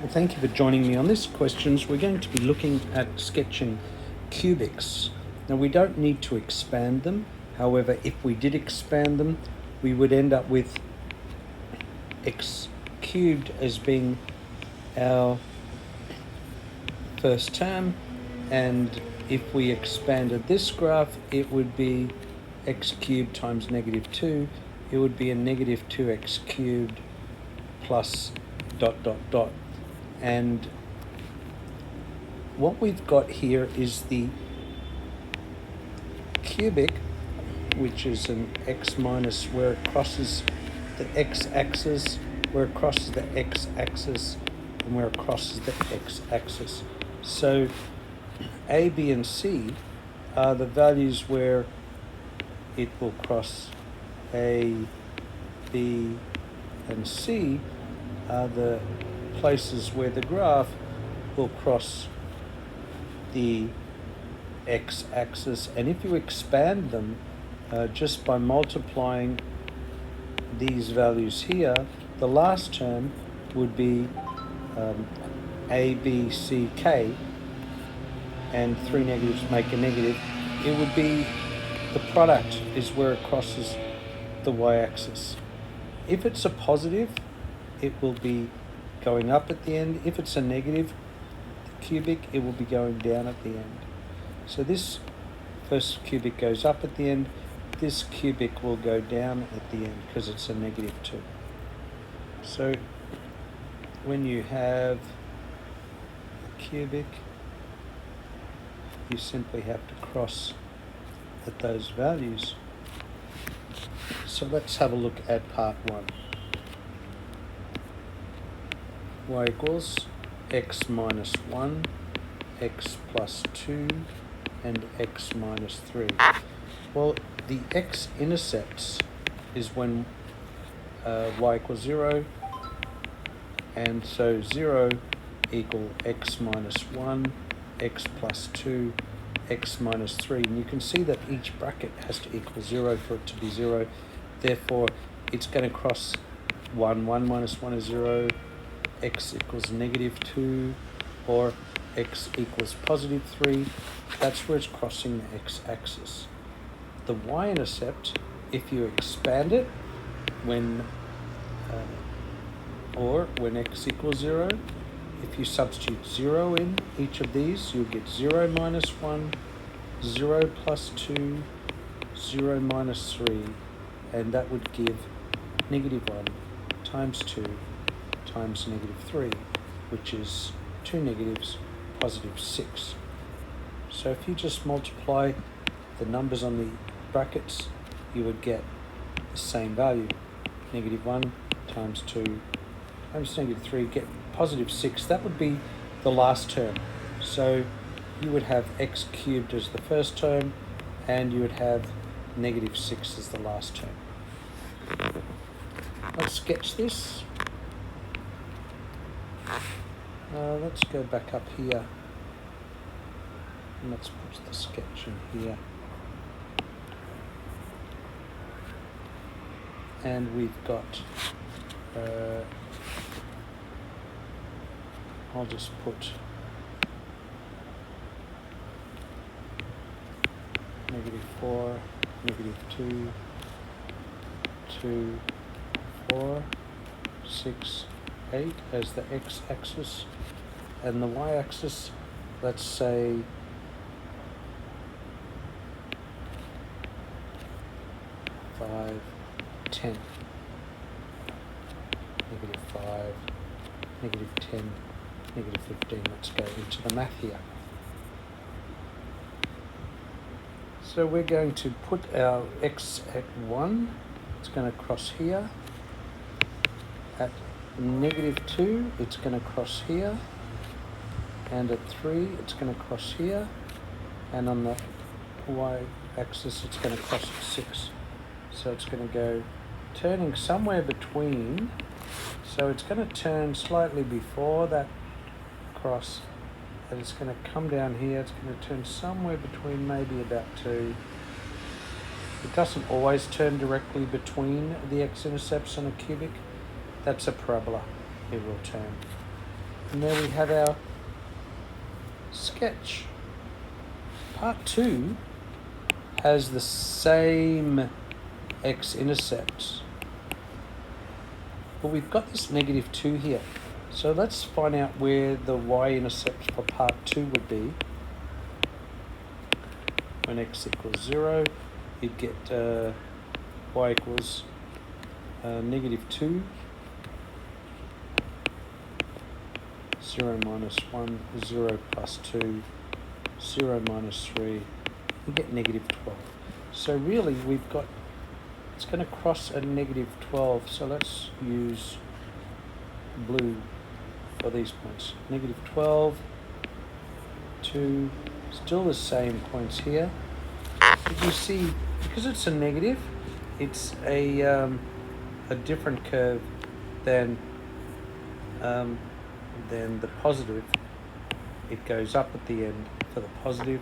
Well, thank you for joining me on this questions. We're going to be looking at sketching cubics. Now we don't need to expand them. However, if we did expand them, we would end up with x cubed as being our first term, and if we expanded this graph, it would be x cubed times -2. It would be a -2x cubed plus ... And what we've got here is the cubic, which is an x minus where it crosses the x-axis, where it crosses the x-axis, and where it crosses the x-axis. So A, B, and C are the values where it will cross A, B, and C are the places where the graph will cross the x-axis. And if you expand them just by multiplying these values here, the last term would be A, B, C, K, and 3 negatives make a negative. It would be the product is where it crosses the y-axis. If it's a positive, it will be going up at the end. If it's a negative, the cubic, it will be going down at the end. So this first cubic goes up at the end. This cubic will go down at the end because it's a -2. So when you have a cubic, you simply have to cross at those values. So let's have a look at part 1. Y equals x minus 1, x plus 2, and x minus 3. Well, the x-intercepts is when y equals 0, and so 0 equal x minus 1, x plus 2, x minus 3. And you can see that each bracket has to equal 0 for it to be 0. Therefore, it's going to cross 1. 1 minus 1 is 0. X equals -2, or x equals +3. That's where it's crossing the x-axis. The y-intercept, if you expand it when x equals 0, if you substitute 0 in each of these, you'll get 0 minus 1, 0 plus 2, 0 minus 3, and that would give -1 times 2 times -3, which is 2 negatives, +6. So if you just multiply the numbers on the brackets, you would get the same value. -1 times 2 times -3, get +6. That would be the last term. So you would have x cubed as the first term, and you would have -6 as the last term. Let's sketch this. Let's go back up here, and let's put the sketch in here. And we've got, I'll just put -4, -2, 2, 4, 6, 8 as the x-axis, and the y-axis, let's say 5, 10, -5, -10, -15. Let's go into the math here. So we're going to put our x at 1. It's going to cross here. At -2, it's going to cross here. And at 3, it's going to cross here. And on the y-axis, it's going to cross at 6. So it's going to go turning somewhere between. So it's going to turn slightly before that cross, and it's going to come down here. It's going to turn somewhere between, maybe about 2. It doesn't always turn directly between the x-intercepts on a cubic. That's a parabola. It will turn. And there we have our sketch. Part 2 has the same x-intercept, but we've got this -2 here. So let's find out where the y-intercept for part 2 would be. When x equals 0, you'd get y equals -2, 0 minus 1, 0 plus 2, 0 minus 3, you get -12. So really we've got, it's going to cross at -12, so let's use blue for these points. -12, 2, still the same points here. But you see, because it's a negative, it's a different curve than the positive. It goes up at the end for the positive.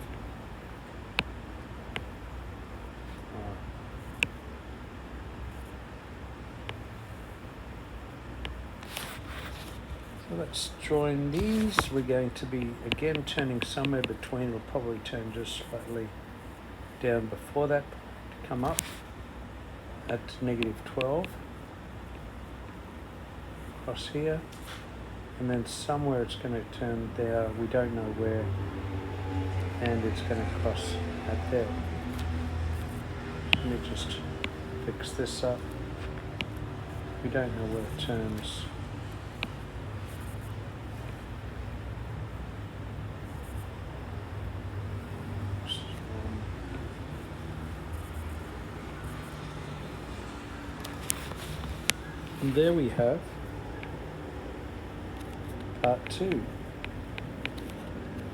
So let's join these. We're going to be again turning somewhere between. We'll probably turn just slightly down before that to come up at -12. Across here. And then somewhere it's going to turn there, we don't know where, and it's going to cross at there. Let me just fix this up. We don't know where it turns. And there we have part 2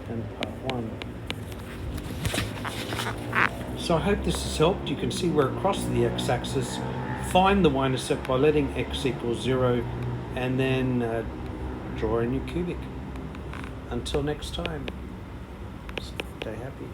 and part 1. So I hope this has helped. You can see we're across the x-axis. Find the y-intercept by letting x equal 0 and then draw in your cubic. Until next time, stay happy.